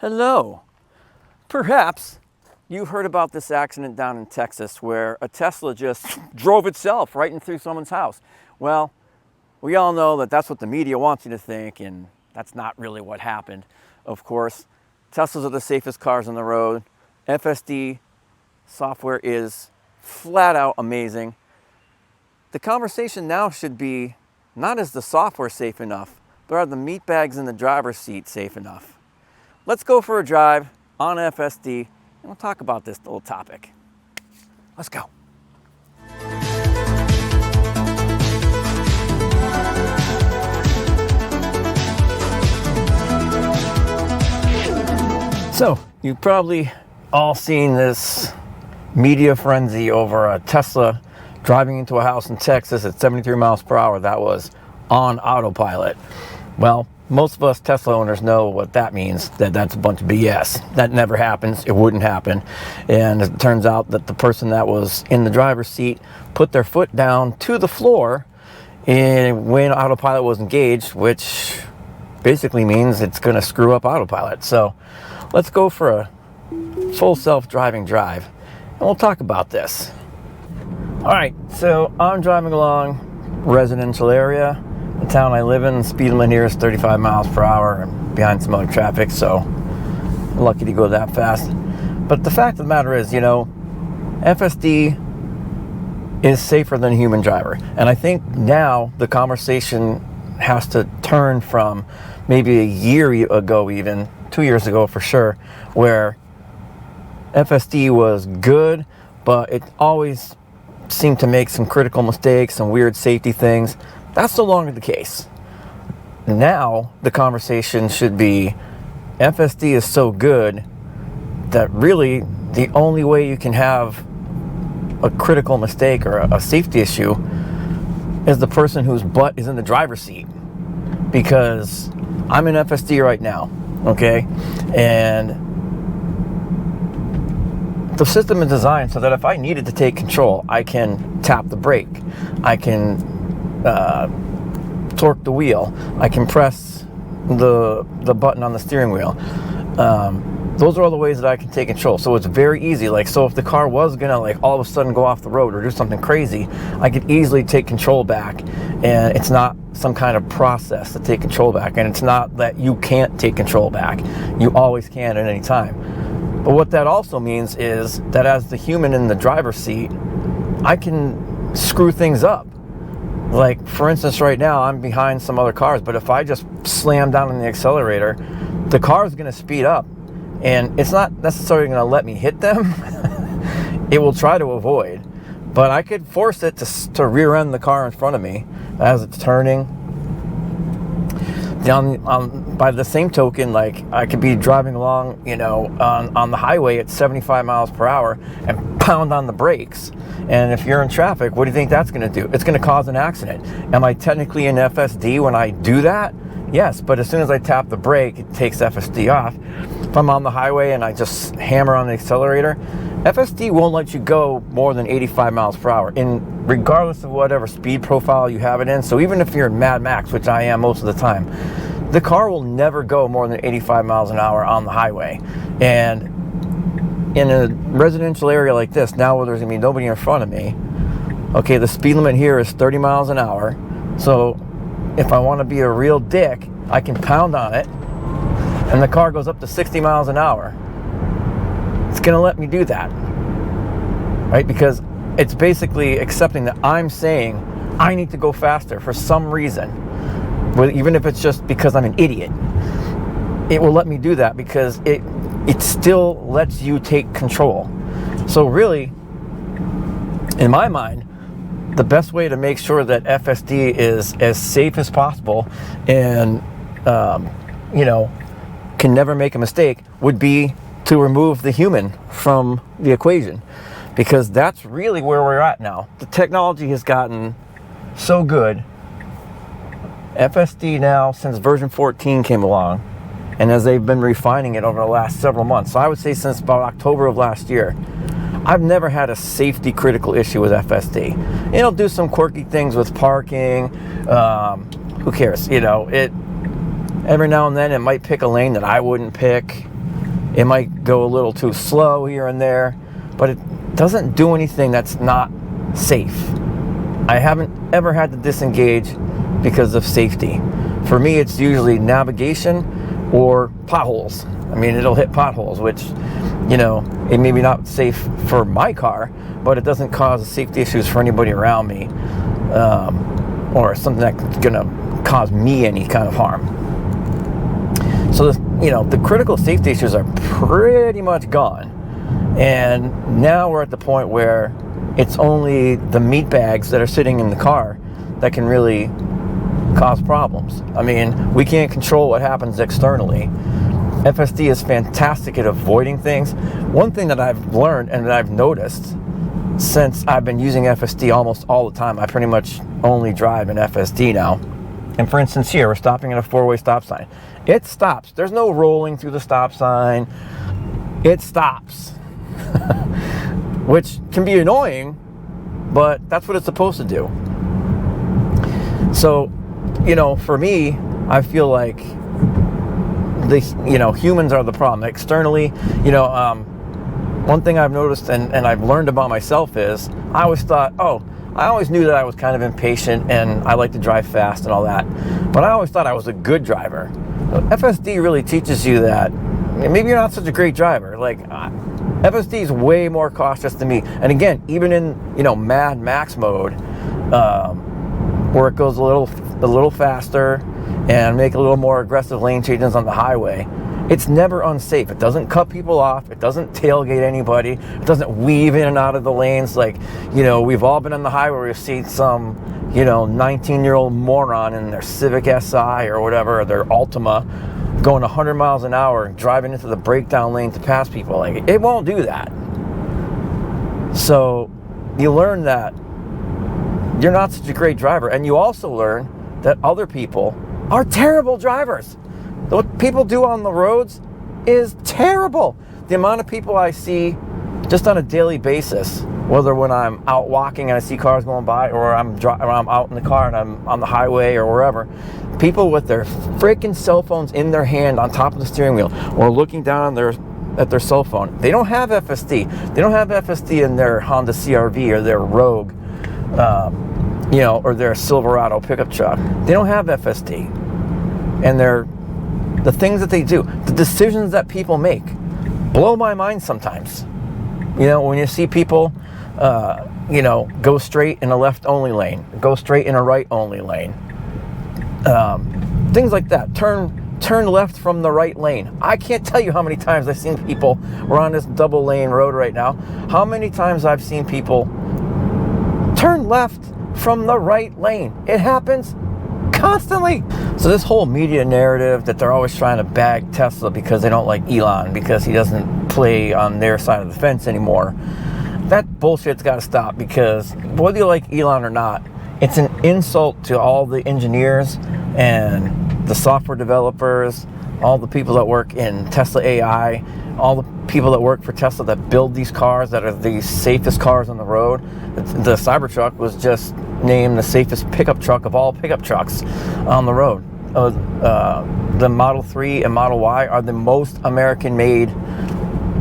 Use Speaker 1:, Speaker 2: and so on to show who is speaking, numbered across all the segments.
Speaker 1: Hello. Perhaps you've heard about this accident down in Texas where a Tesla just drove itself right in through someone's house. Well, we all know that that's what the media wants you to think, and that's not really what happened. Of course, Teslas are the safest cars on the road. FSD software is flat out amazing. The conversation now should be, not is the software safe enough, but are the meatbags in the driver's seat safe enough? Let's go for a drive on FSD and we'll talk about this little topic. Let's go. So, you've probably all seen this media frenzy over a Tesla driving into a house in Texas at 73 miles per hour that was on autopilot. Well, most of us Tesla owners know what that means, that that's a bunch of BS. That never happens. It wouldn't happen. And it turns out that the person that was in the driver's seat put their foot down to the floor when autopilot was engaged, which basically means it's going to screw up autopilot. So let's go for a full self-driving drive and we'll talk about this. All right, so I'm driving along residential area. The town I live in, the speed limit here is 35 miles per hour and behind some other traffic, so I'm lucky to go that fast. But the fact of the matter is, FSD is safer than a human driver. And I think now the conversation has to turn from maybe a year ago, even 2 years ago for sure, where FSD was good, but it always seemed to make some critical mistakes, some weird safety things. That's no longer the case. Now the conversation should be FSD is so good that really the only way you can have a critical mistake or a safety issue is the person whose butt is in the driver's seat. Because I'm in FSD right now, okay? And the system is designed so that if I needed to take control, I can tap the brake, I can torque the wheel, I can press the button on the steering wheel. Those are all the ways that I can take control. So it's very easy. So if the car was gonna all of a sudden go off the road or do something crazy, I could easily take control back. And it's not some kind of process to take control back. And it's not that you can't take control back. You always can at any time. But what that also means is that as the human in the driver's seat, I can screw things up. For instance, right now I'm behind some other cars, but if I just slam down on the accelerator, the car is going to speed up. And it's not necessarily going to let me hit them. It will try to avoid. But I could force it to rear end the car in front of me as it's turning. By the same token, I could be driving along, on the highway at 75 miles per hour and pound on the brakes. And if you're in traffic, what do you think that's going to do? It's going to cause an accident. Am I technically in FSD when I do that? Yes, but as soon as I tap the brake, it takes FSD off. If I'm on the highway and I just hammer on the accelerator, FSD won't let you go more than 85 miles per hour, regardless of whatever speed profile you have it in. So even if you're in Mad Max, which I am most of the time, the car will never go more than 85 miles an hour on the highway. And in a residential area like this, now where there's going to be nobody in front of me, okay, the speed limit here is 30 miles an hour. So if I want to be a real dick, I can pound on it, and the car goes up to 60 miles an hour. It's going to let me do that, right? Because it's basically accepting that I'm saying I need to go faster for some reason, even if it's just because I'm an idiot. It will let me do that because it still lets you take control. So really, in my mind, the best way to make sure that FSD is as safe as possible and, can never make a mistake would be to remove the human from the equation. Because that's really where we're at now. The technology has gotten so good. FSD now, since version 14 came along, and as they've been refining it over the last several months, so I would say since about October of last year, I've never had a safety critical issue with FSD. It'll do some quirky things with parking. Who cares? Every now and then it might pick a lane that I wouldn't pick. It might go a little too slow here and there, but it doesn't do anything that's not safe. I haven't ever had to disengage because of safety. For me, it's usually navigation or potholes. I mean, it'll hit potholes, which, you know, it may be not safe for my car, but it doesn't cause safety issues for anybody around me, or something that's gonna cause me any kind of harm. So, you know, the critical safety issues are pretty much gone. And now we're at the point where it's only the meat bags that are sitting in the car that can really cause problems. I mean, we can't control what happens externally. FSD is fantastic at avoiding things. One thing that I've learned and that I've noticed since I've been using FSD almost all the time, I pretty much only drive in FSD now. And for instance, here we're stopping at a four-way stop sign. It stops. There's no rolling through the stop sign. It stops. Which can be annoying, but that's what it's supposed to do. So, you know, for me, I feel like humans are the problem. Externally, you know, one thing I've noticed and I've learned about myself is I always knew that I was kind of impatient and I like to drive fast and all that, but I always thought I was a good driver. FSD really teaches you that maybe you're not such a great driver. Like, FSD is way more cautious than me. And again, even in, you know, Mad Max mode, where it goes a little faster and make a little more aggressive lane changes on the highway, it's never unsafe. It doesn't cut people off. It doesn't tailgate anybody. It doesn't weave in and out of the lanes. Like, you know, we've all been on the highway where we've seen some, you know, 19-year-old moron in their Civic Si or whatever, or their Altima, going 100 miles an hour and driving into the breakdown lane to pass people. Like, it won't do that. So you learn that you're not such a great driver, and you also learn that other people are terrible drivers. What people do on the roads is terrible. The amount of people I see just on a daily basis, whether when I'm out walking and I see cars going by, or I'm out in the car and I'm on the highway or wherever, people with their freaking cell phones in their hand on top of the steering wheel, or looking down at their cell phone. They don't have FSD. They don't have FSD in their Honda CR-V or their Rogue, you know, or their Silverado pickup truck. They don't have FSD. And the things that they do, the decisions that people make, blow my mind sometimes. You know, when you see people, you know, go straight in a left-only lane, go straight in a right-only lane, things like that. Turn left from the right lane. I can't tell you how many times I've seen people. We're on this double-lane road right now. How many times I've seen people turn left from the right lane? It happens constantly. So this whole media narrative that they're always trying to bag Tesla because they don't like Elon, because he doesn't play on their side of the fence anymore, that bullshit's got to stop. Because whether you like Elon or not, it's an insult to all the engineers and the software developers, all the people that work in Tesla AI, all the people that work for Tesla that build these cars that are the safest cars on the road. The Cybertruck was just named the safest pickup truck of all pickup trucks on the road. The Model 3 and Model Y are the most American-made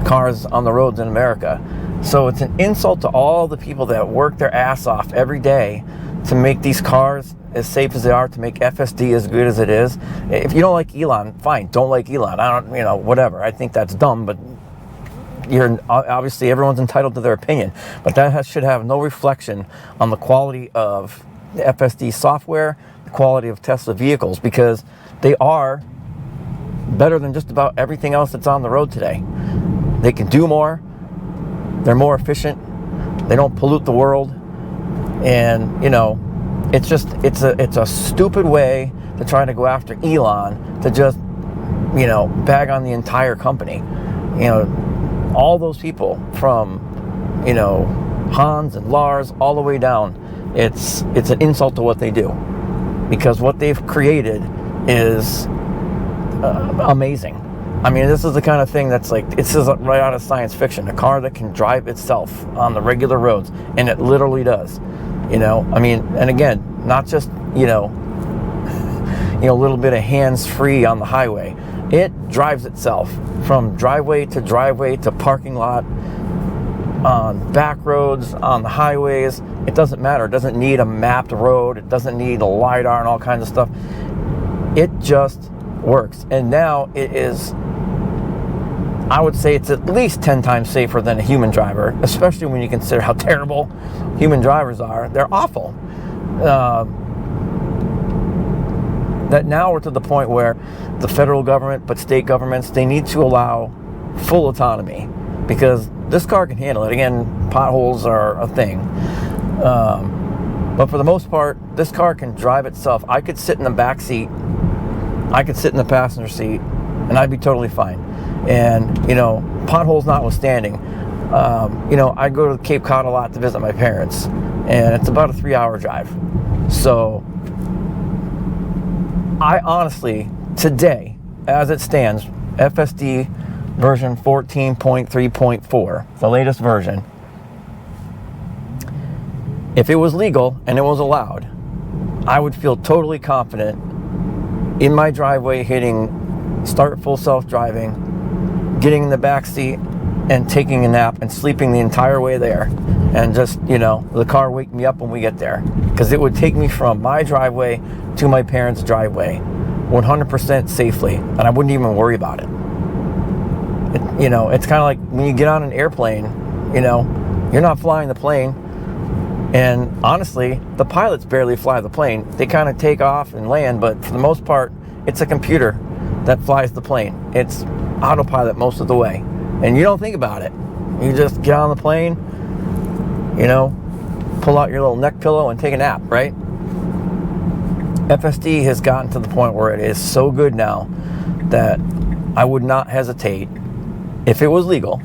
Speaker 1: cars on the roads in America. So it's an insult to all the people that work their ass off every day to make these cars as safe as they are, to make FSD as good as it is. If you don't like Elon, fine, don't like Elon. I don't, you know, whatever. I think that's dumb, but obviously everyone's entitled to their opinion. But that should have no reflection on the quality of the FSD software, the quality of Tesla vehicles, because they are better than just about everything else that's on the road today. They can do more. They're more efficient. They don't pollute the world. And, you know, it's a stupid way to try to go after Elon, to just, you know, bag on the entire company. You know, all those people from, you know, Hans and Lars all the way down, it's an insult to what they do, because what they've created is amazing. I mean, this is the kind of thing that's like, it's just right out of science fiction. A car that can drive itself on the regular roads, and it literally does. You know, I mean, and again, not just, you know, a little bit of hands-free on the highway. It drives itself from driveway to parking lot, on back roads, on the highways. It doesn't matter. It doesn't need a mapped road. It doesn't need a LiDAR and all kinds of stuff. It just works. And now it is, I would say it's at least 10 times safer than a human driver, especially when you consider how terrible human drivers are. They're awful. That now we're to the point where the federal government, but state governments, they need to allow full autonomy, because this car can handle it. Again, potholes are a thing. But for the most part, this car can drive itself. I could sit in the back seat, I could sit in the passenger seat, and I'd be totally fine. And, you know, potholes notwithstanding, you know, I go to Cape Cod a lot to visit my parents, and it's about a 3-hour drive. So I honestly, today, as it stands, FSD version 14.3.4, the latest version, if it was legal and it was allowed, I would feel totally confident in my driveway hitting start full self-driving, getting in the back seat and taking a nap and sleeping the entire way there, and just, you know, the car wake me up when we get there, because it would take me from my driveway to my parents' driveway 100% safely, and I wouldn't even worry about it. You know, it's kind of like when you get on an airplane, you know, you're not flying the plane, and honestly, the pilots barely fly the plane. They kind of take off and land, but for the most part, it's a computer that flies the plane. It's autopilot most of the way, and you don't think about it. You just get on the plane, you know, pull out your little neck pillow and take a nap, right? FSD has gotten to the point where it is so good now that I would not hesitate, if it was legal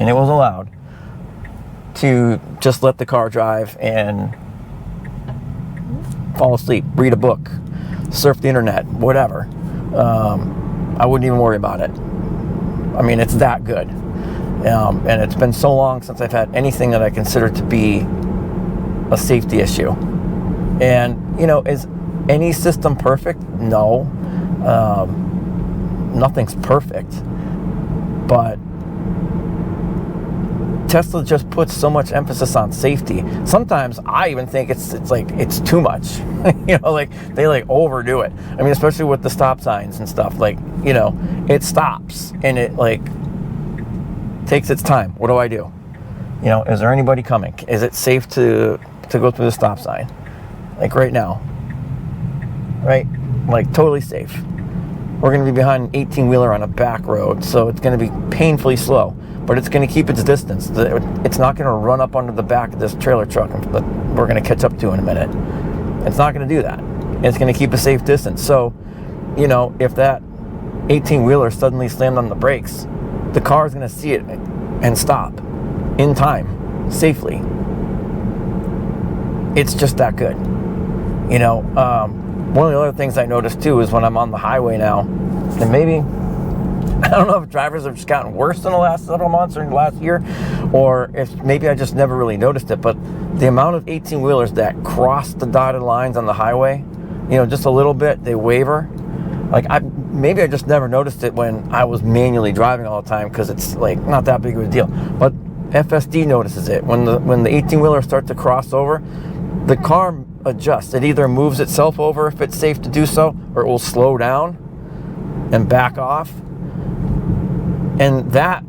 Speaker 1: and it was allowed, to just let the car drive and fall asleep, read a book, surf the internet, whatever. I wouldn't even worry about it. I mean, it's that good. And it's been so long since I've had anything that I consider to be a safety issue. And, you know, is any system perfect? No. Nothing's perfect. But Tesla just puts so much emphasis on safety. Sometimes I even think it's like it's too much. You know, like they like overdo it. I mean, especially with the stop signs and stuff. Like, you know, it stops and it like takes its time. What do I do? You know, is there anybody coming? Is it safe to go through the stop sign? Like right now, right? Like totally safe. We're going to be behind an 18-wheeler on a back road, so it's going to be painfully slow, but it's going to keep its distance. It's not going to run up under the back of this trailer truck that we're going to catch up to in a minute. It's not going to do that. It's going to keep a safe distance. So, you know, if that 18-wheeler suddenly slammed on the brakes, the car is going to see it and stop in time, safely. It's just that good. You know, one of the other things I noticed too is when I'm on the highway now, and maybe, I don't know if drivers have just gotten worse in the last several months or in the last year, or if maybe I just never really noticed it, but the amount of 18-wheelers that cross the dotted lines on the highway, you know, just a little bit, they waver. Like, maybe I just never noticed it when I was manually driving all the time, because it's like not that big of a deal. But FSD notices it. When the 18-wheelers start to cross over, the car adjusts. It either moves itself over if it's safe to do so, or it will slow down and back off. And that,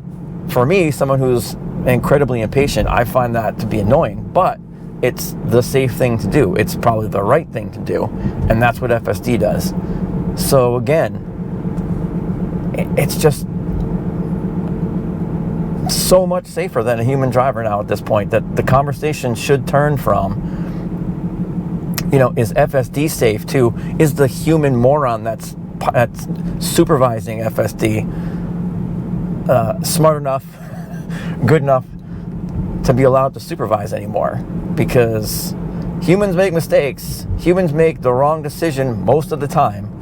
Speaker 1: for me, someone who's incredibly impatient, I find that to be annoying, but it's the safe thing to do. It's probably the right thing to do, and that's what FSD does. So again, it's just so much safer than a human driver now at this point, that the conversation should turn from, you know, is FSD safe, to is the human moron that's supervising FSD smart enough, good enough to be allowed to supervise anymore? Because humans make mistakes. Humans make the wrong decision most of the time.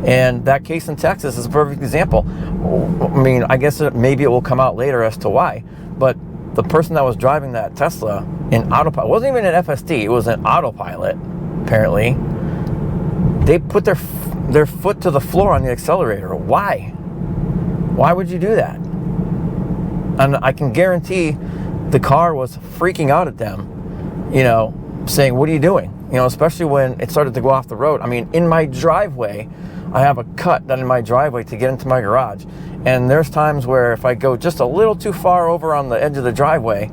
Speaker 1: And that case in Texas is a perfect example. I mean, I guess maybe it will come out later as to why, but the person that was driving that Tesla in autopilot, it wasn't even an FSD, it was an autopilot, apparently. They put their foot to the floor on the accelerator. Why? Why would you do that? And I can guarantee the car was freaking out at them, you know, saying, what are you doing? You know, especially when it started to go off the road. I mean, in my driveway, I have a cut done in my driveway to get into my garage. And there's times where if I go just a little too far over on the edge of the driveway,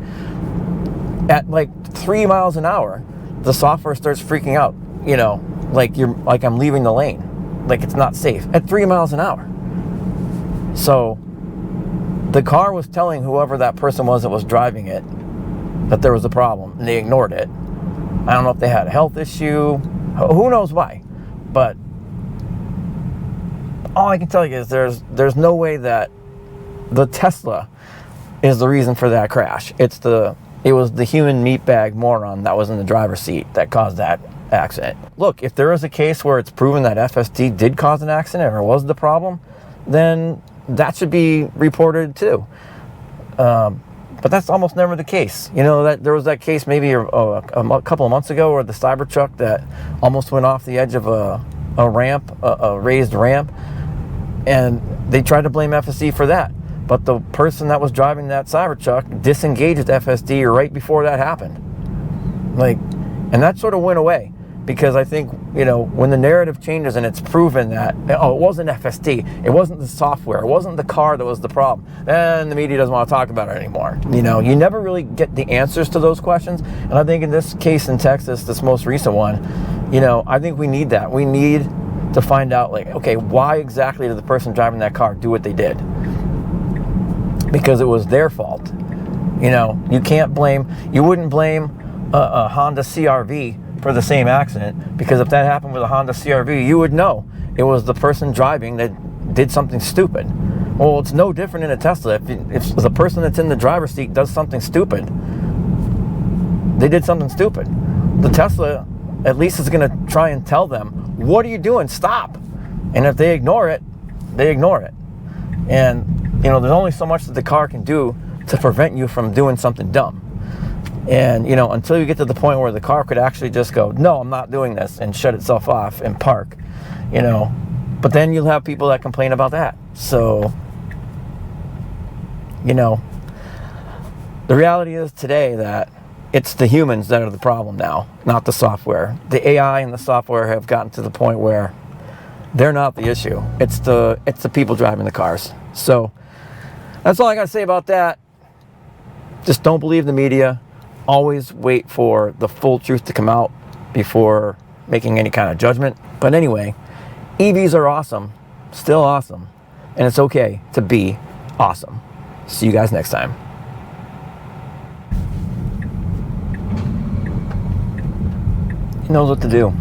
Speaker 1: at like 3 miles an hour, the software starts freaking out, you know, like I'm leaving the lane, like it's not safe at 3 miles an hour. So the car was telling whoever that person was that was driving it that there was a problem, and they ignored it. I don't know if they had a health issue, who knows why, but all I can tell you is there's no way that the Tesla is the reason for that crash. It was the human meatbag moron that was in the driver's seat that caused that accident. Look, if there is a case where it's proven that FSD did cause an accident or was the problem, then that should be reported too. But that's almost never the case. You know, that there was that case maybe a couple of months ago where the Cybertruck that almost went off the edge of a ramp, a raised ramp, and they tried to blame FSD for that. But the person that was driving that Cybertruck disengaged FSD right before that happened. And that sort of went away, because I think, you know, when the narrative changes and it's proven that, oh, it wasn't FSD, it wasn't the software, it wasn't the car that was the problem, then the media doesn't want to talk about it anymore. You know, you never really get the answers to those questions. And I think in this case in Texas, this most recent one, you know, I think we need that. We need to find out, like, okay, why exactly did the person driving that car do what they did? Because it was their fault. You know, you wouldn't blame a Honda CRV for the same accident, because if that happened with a Honda CRV, you would know it was the person driving that did something stupid. Well, it's no different in a Tesla. If the person that's in the driver's seat does something stupid, they did something stupid. The Tesla at least is going to try and tell them, what are you doing? Stop. And if they ignore it, they ignore it. And, you know, there's only so much that the car can do to prevent you from doing something dumb. And, you know, until you get to the point where the car could actually just go, no, I'm not doing this, and shut itself off and park, you know. But then you'll have people that complain about that. So, you know, the reality is today that it's the humans that are the problem now, not the software. The AI and the software have gotten to the point where they're not the issue. It's the people driving the cars. So that's all I got to say about that. Just don't believe the media. Always wait for the full truth to come out before making any kind of judgment. But anyway, EVs are awesome, still awesome, and it's okay to be awesome. See you guys next time. He knows what to do.